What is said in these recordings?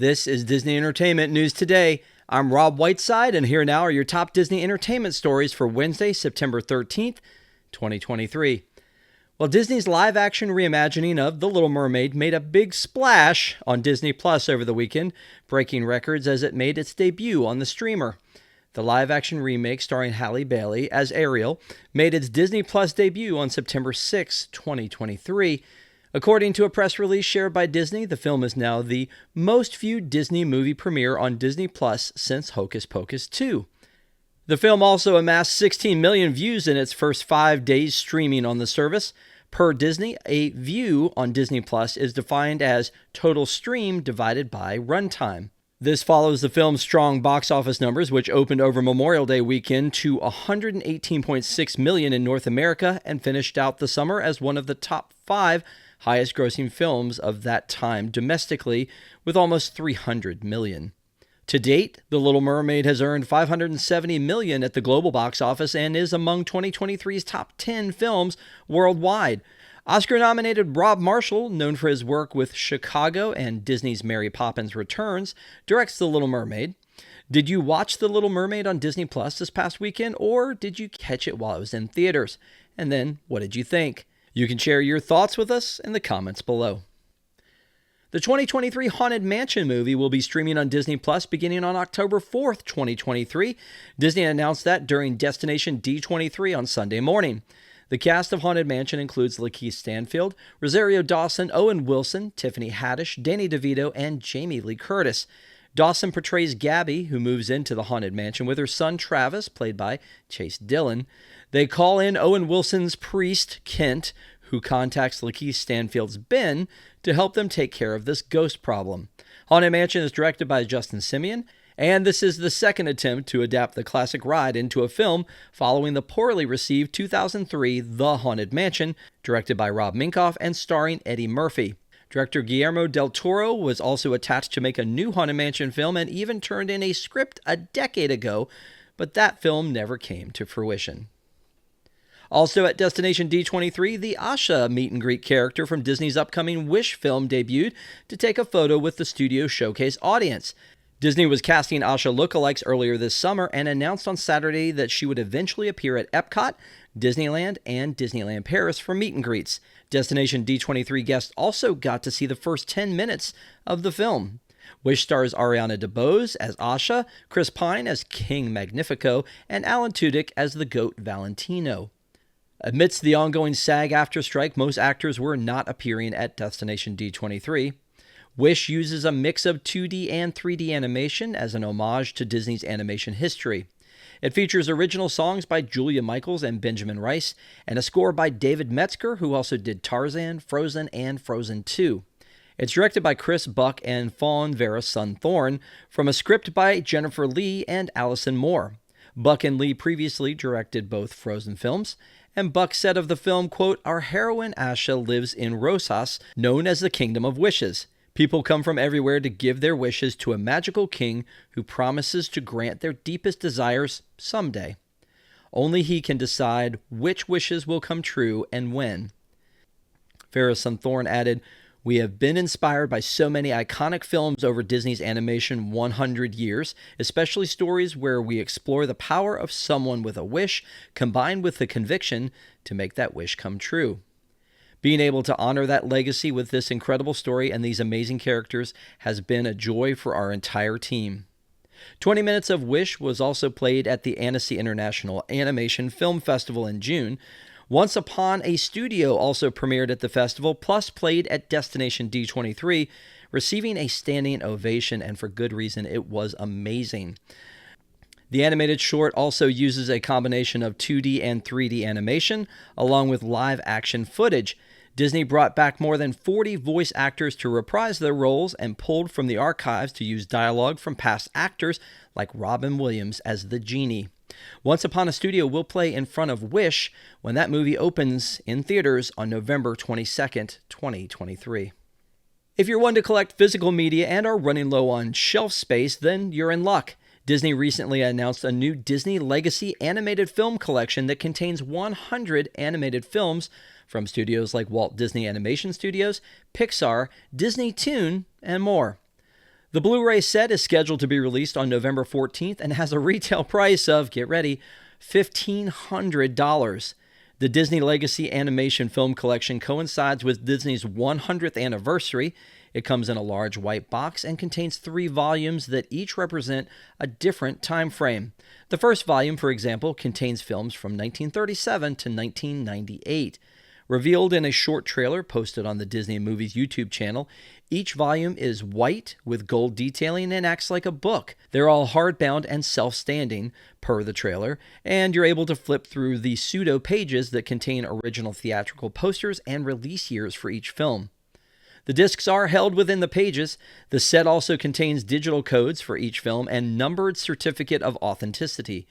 This is Disney Entertainment News Today. I'm Rob Whiteside, and here now are your top Disney entertainment stories for Wednesday, September 13th, 2023. Well, Disney's live-action reimagining of The Little Mermaid made a big splash on Disney Plus over the weekend, breaking records as it made its debut on the streamer. The live-action remake starring Halle Bailey as Ariel made its Disney Plus debut on September 6, 2023. According to a press release shared by Disney, the film is now the most viewed Disney movie premiere on Disney Plus since Hocus Pocus 2. The film also amassed 16 million views in its first 5 days streaming on the service. Per Disney, a view on Disney Plus is defined as total stream divided by runtime. This follows the film's strong box office numbers, which opened over Memorial Day weekend to $118.6 million in North America and finished out the summer as one of the top 5 highest-grossing films of that time domestically, with almost $300 million. To date, The Little Mermaid has earned $570 million at the global box office and is among 2023's top 10 films worldwide. Oscar-nominated Rob Marshall, known for his work with Chicago and Disney's Mary Poppins Returns, directs The Little Mermaid. Did you watch The Little Mermaid on Disney Plus this past weekend, or did you catch it while it was in theaters? And then, what did you think? You can share your thoughts with us in the comments below. The 2023 Haunted Mansion movie will be streaming on Disney Plus beginning on October 4th, 2023. Disney announced that during Destination D23 on Sunday morning. The cast of Haunted Mansion includes Lakeith Stanfield, Rosario Dawson, Owen Wilson, Tiffany Haddish, Danny DeVito, and Jamie Lee Curtis. Dawson portrays Gabby, who moves into the Haunted Mansion with her son Travis, played by Chase Dillon. They call in Owen Wilson's priest, Kent, who contacts Lakeith Stanfield's Ben to help them take care of this ghost problem. Haunted Mansion is directed by Justin Simien, and this is the second attempt to adapt the classic ride into a film following the poorly received 2003 The Haunted Mansion, directed by Rob Minkoff and starring Eddie Murphy. Director Guillermo del Toro was also attached to make a new Haunted Mansion film and even turned in a script a decade ago, but that film never came to fruition. Also at Destination D23, the Asha meet-and-greet character from Disney's upcoming Wish film debuted to take a photo with the studio showcase audience. Disney was casting Asha lookalikes earlier this summer and announced on Saturday that she would eventually appear at Epcot, Disneyland, and Disneyland Paris for meet-and-greets. Destination D23 guests also got to see the first 10 minutes of the film. Wish stars Ariana DeBose as Asha, Chris Pine as King Magnifico, and Alan Tudyk as the Goat Valentino. Amidst the ongoing SAG-AFTRA strike, most actors were not appearing at Destination D23. Wish uses a mix of 2D and 3D animation as an homage to Disney's animation history. It features original songs by Julia Michaels and Benjamin Rice, and a score by David Metzger, who also did Tarzan, Frozen, and Frozen 2. It's directed by Chris Buck and Fawn Vera Sun-Thorn, from a script by Jennifer Lee and Allison Moore. Buck and Lee previously directed both Frozen films, and Buck said of the film, quote, "Our heroine Asha lives in Rosas, known as the Kingdom of Wishes. People come from everywhere to give their wishes to a magical king who promises to grant their deepest desires someday. Only he can decide which wishes will come true and when." Vera Sun-Thorn added, "We have been inspired by so many iconic films over Disney's animation 100 years, especially stories where we explore the power of someone with a wish combined with the conviction to make that wish come true. Being able to honor that legacy with this incredible story and these amazing characters has been a joy for our entire team." 20 Minutes of Wish was also played at the Annecy International Animation Film Festival in June. Once Upon a Studio also premiered at the festival, plus played at Destination D23, receiving a standing ovation, and for good reason. It was amazing. The animated short also uses a combination of 2D and 3D animation, along with live-action footage. Disney brought back more than 40 voice actors to reprise their roles and pulled from the archives to use dialogue from past actors like Robin Williams as the genie. Once Upon a Studio will play in front of Wish when that movie opens in theaters on November 22nd, 2023. If you're one to collect physical media and are running low on shelf space, then you're in luck. Disney recently announced a new Disney Legacy animated film collection that contains 100 animated films from studios like Walt Disney Animation Studios, Pixar, Disney Toon, and more. The Blu-ray set is scheduled to be released on November 14th and has a retail price of, get ready, $1,500. The Disney Legacy Animation Film Collection coincides with Disney's 100th anniversary. It comes in a large white box and contains 3 volumes that each represent a different time frame. The first volume, for example, contains films from 1937 to 1998. Revealed in a short trailer posted on the Disney Movies YouTube channel, each volume is white with gold detailing and acts like a book. They're all hardbound and self-standing, per the trailer, and you're able to flip through the pseudo pages that contain original theatrical posters and release years for each film. The discs are held within the pages. The set also contains digital codes for each film and numbered certificate of authenticity.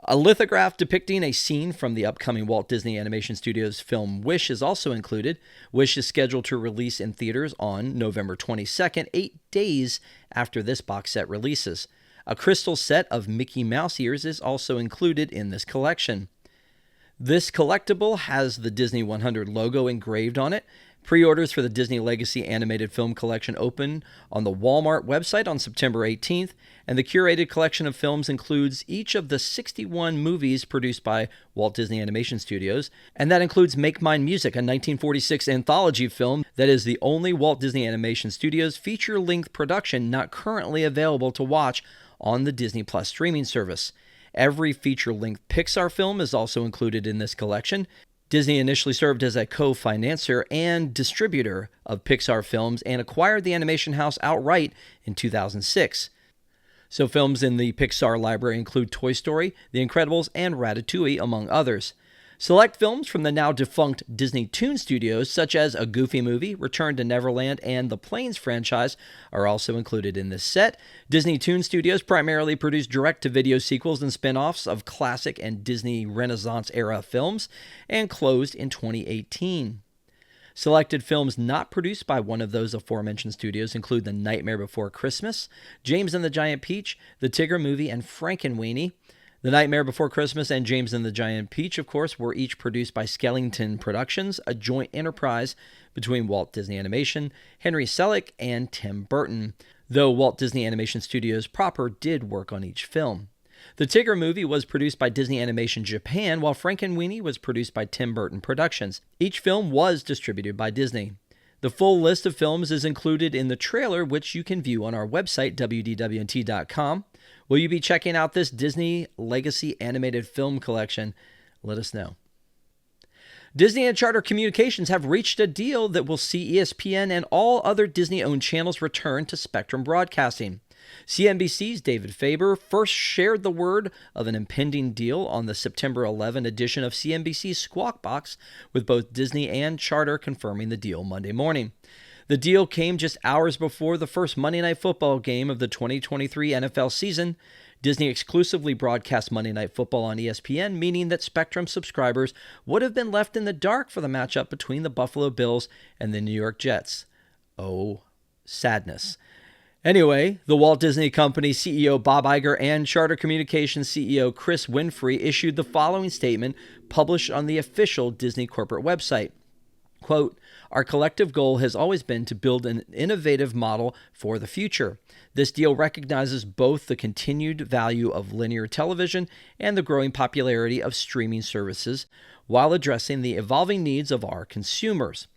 A lithograph depicting a scene from the upcoming Walt Disney Animation Studios film Wish is also included. Wish is scheduled to release in theaters on November 22nd, 8 days after this box set releases. A crystal set of Mickey Mouse ears is also included in this collection. This collectible has the Disney 100 logo engraved on it. Pre-orders for the Disney Legacy Animated Film Collection open on the Walmart website on September 18th, and the curated collection of films includes each of the 61 movies produced by Walt Disney Animation Studios, and that includes Make Mine Music, a 1946 anthology film that is the only Walt Disney Animation Studios feature-length production not currently available to watch on the Disney Plus streaming service. Every feature-length Pixar film is also included in this collection. Disney initially served as a co-financer and distributor of Pixar films and acquired the animation house outright in 2006. So films in the Pixar library include Toy Story, The Incredibles, and Ratatouille, among others. Select films from the now defunct Disney Toon Studios, such as A Goofy Movie, Return to Neverland, and the Planes franchise, are also included in this set. Disney Toon Studios primarily produced direct-to-video sequels and spin-offs of classic and Disney Renaissance-era films, and closed in 2018. Selected films not produced by one of those aforementioned studios include The Nightmare Before Christmas, James and the Giant Peach, The Tigger Movie, and Frankenweenie. The Nightmare Before Christmas and James and the Giant Peach, of course, were each produced by Skellington Productions, a joint enterprise between Walt Disney Animation, Henry Selick, and Tim Burton, though Walt Disney Animation Studios proper did work on each film. The Tigger Movie was produced by Disney Animation Japan, while Frankenweenie was produced by Tim Burton Productions. Each film was distributed by Disney. The full list of films is included in the trailer, which you can view on our website, wdwnt.com. Will you be checking out this Disney Legacy Animated Film Collection? Let us know. Disney and Charter Communications have reached a deal that will see ESPN and all other Disney-owned channels return to Spectrum Broadcasting. CNBC's David Faber first shared the word of an impending deal on the September 11 edition of CNBC's Squawk Box, with both Disney and Charter confirming the deal Monday morning. The deal came just hours before the first Monday Night Football game of the 2023 NFL season. Disney exclusively broadcast Monday Night Football on ESPN, meaning that Spectrum subscribers would have been left in the dark for the matchup between the Buffalo Bills and the New York Jets. Oh, sadness. Anyway, the Walt Disney Company CEO Bob Iger and Charter Communications CEO Chris Winfrey issued the following statement published on the official Disney corporate website. Quote, "Our collective goal has always been to build an innovative model for the future. This deal recognizes both the continued value of linear television and the growing popularity of streaming services while addressing the evolving needs of our consumers.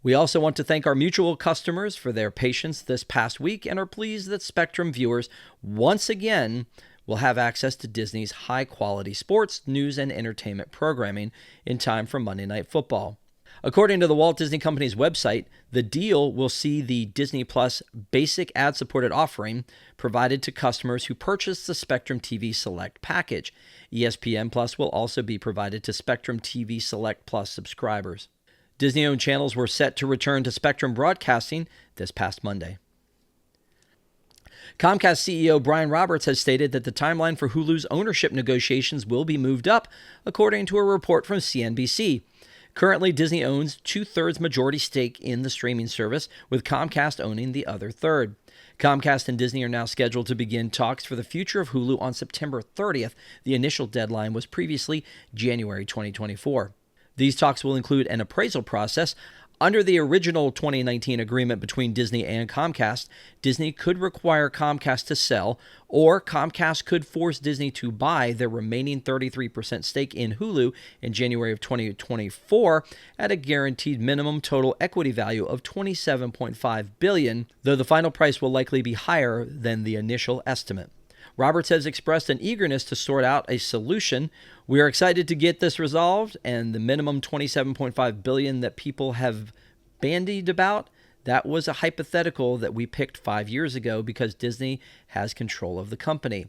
We also want to thank our mutual customers for their patience this past week and are pleased that Spectrum viewers once again will have access to Disney's high-quality sports, news, and entertainment programming in time for Monday Night Football." According to the Walt Disney Company's website, the deal will see the Disney Plus basic ad-supported offering provided to customers who purchase the Spectrum TV Select package. ESPN Plus will also be provided to Spectrum TV Select Plus subscribers. Disney-owned channels were set to return to Spectrum Broadcasting this past Monday. Comcast CEO Brian Roberts has stated that the timeline for Hulu's ownership negotiations will be moved up, according to a report from CNBC. Currently, Disney owns 2/3 majority stake in the streaming service, with Comcast owning the other third. Comcast and Disney are now scheduled to begin talks for the future of Hulu on September 30th. The initial deadline was previously January 2024. These talks will include an appraisal process. Under the original 2019 agreement between Disney and Comcast, Disney could require Comcast to sell, or Comcast could force Disney to buy their remaining 33% stake in Hulu in January of 2024 at a guaranteed minimum total equity value of $27.5 billion, though the final price will likely be higher than the initial estimate. Roberts has expressed an eagerness to sort out a solution. We are excited to get this resolved, and the minimum $27.5 billion that people have bandied about, that was a hypothetical that we picked 5 years ago because Disney has control of the company.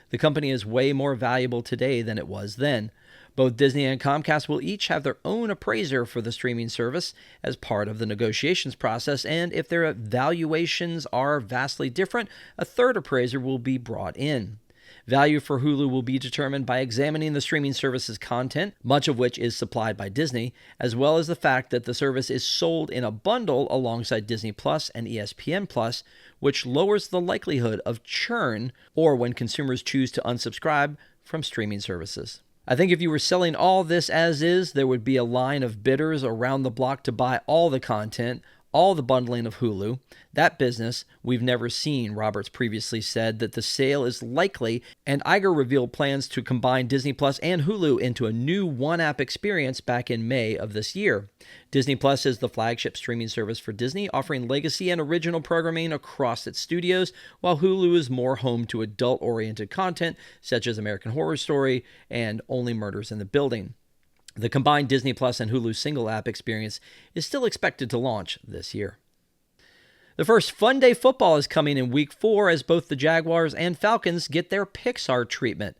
The company is way more valuable today than it was then. Both Disney and Comcast will each have their own appraiser for the streaming service as part of the negotiations process, and if their valuations are vastly different, a third appraiser will be brought in. Value for Hulu will be determined by examining the streaming service's content, much of which is supplied by Disney, as well as the fact that the service is sold in a bundle alongside Disney Plus and ESPN Plus, which lowers the likelihood of churn or when consumers choose to unsubscribe from streaming services. I think if you were selling all this as is, there would be a line of bidders around the block to buy all the content, all the bundling of Hulu. That business we've never seen. Roberts previously said that the sale is likely, and Iger revealed plans to combine Disney Plus and Hulu into a new one-app experience back in May of this year. Disney Plus is the flagship streaming service for Disney, offering legacy and original programming across its studios, while Hulu is more home to adult-oriented content such as American Horror Story and Only Murders in the Building. The combined Disney Plus and Hulu single app experience is still expected to launch this year. The first Fun Day Football is coming in Week 4 as both the Jaguars and Falcons get their Pixar treatment.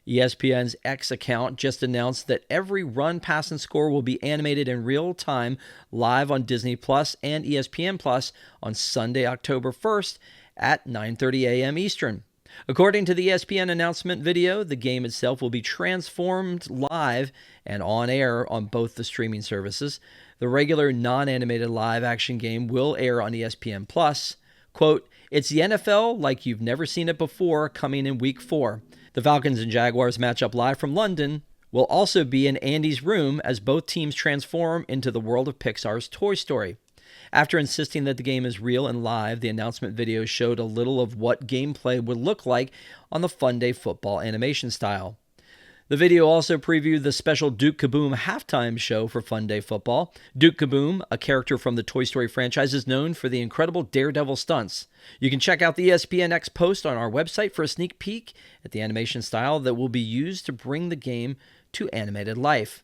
ESPN's X account just announced that every run, pass, and score will be animated in real time live on Disney Plus and ESPN Plus on Sunday, October 1st at 9:30 a.m. Eastern. According to the ESPN announcement video, the game itself will be transformed live and on air on both the streaming services. The regular non-animated live-action game will air on ESPN Plus. Quote, "It's the NFL like you've never seen it before, coming in Week 4. The Falcons and Jaguars match up live from London. Will also be in Andy's room as both teams transform into the world of Pixar's Toy Story." After insisting that the game is real and live, the announcement video showed a little of what gameplay would look like on the Fun Day Football animation style. The video also previewed the special Duke Kaboom halftime show for Fun Day Football. Duke Kaboom, a character from the Toy Story franchise, is known for the incredible daredevil stunts. You can check out the ESPNX post on our website for a sneak peek at the animation style that will be used to bring the game to animated life.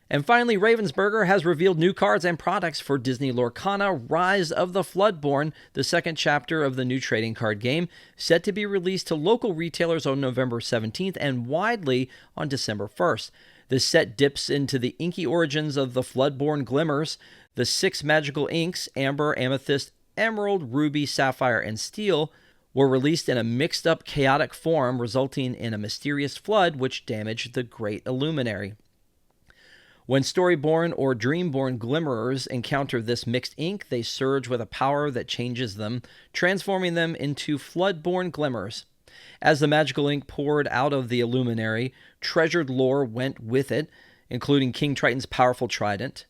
And finally, Ravensburger has revealed new cards and products for Disney Lorcana Rise of the Floodborn, the second chapter of the new trading card game, set to be released to local retailers on November 17th and widely on December 1st. This set dips into the inky origins of the Floodborn glimmers. The 6 magical inks, Amber, Amethyst, Emerald, Ruby, Sapphire, and Steel, were released in a mixed-up chaotic form, resulting in a mysterious flood which damaged the Great Illuminary. When Storyborn or Dreamborn Glimmerers encounter this mixed ink, they surge with a power that changes them, transforming them into Floodborn Glimmers. As the magical ink poured out of the Illuminary, treasured lore went with it, including King Triton's powerful trident.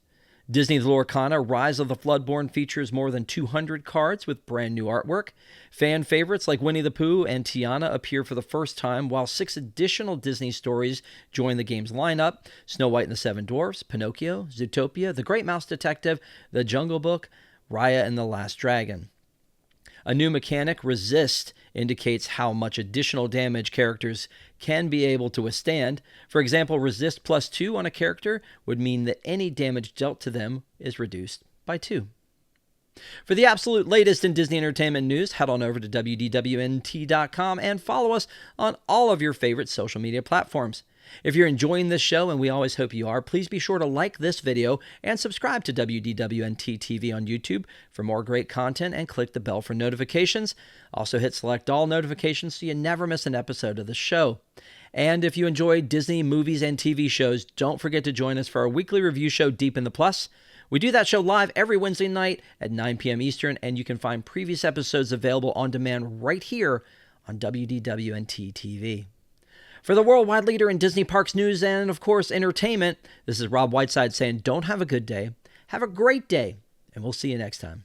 Disney's Lorcana Rise of the Floodborn features more than 200 cards with brand new artwork. Fan favorites like Winnie the Pooh and Tiana appear for the first time, while 6 additional Disney stories join the game's lineup: Snow White and the Seven Dwarfs, Pinocchio, Zootopia, The Great Mouse Detective, The Jungle Book, Raya and the Last Dragon. A new mechanic, Resist, indicates how much additional damage characters can be able to withstand. For example, Resist +2 on a character would mean that any damage dealt to them is reduced by 2. For the absolute latest in Disney entertainment news, head on over to WDWNT.com and follow us on all of your favorite social media platforms. If you're enjoying this show, and we always hope you are, please be sure to like this video and subscribe to WDWNT TV on YouTube for more great content, and click the bell for notifications. Also hit select all notifications so you never miss an episode of the show. And if you enjoy Disney movies and TV shows, don't forget to join us for our weekly review show, Deep in the Plus. We do that show live every Wednesday night at 9 p.m. Eastern, and you can find previous episodes available on demand right here on WDWNT TV. For the worldwide leader in Disney parks news and, of course, entertainment, this is Rob Whiteside saying don't have a good day, Have a great day, and we'll see you next time.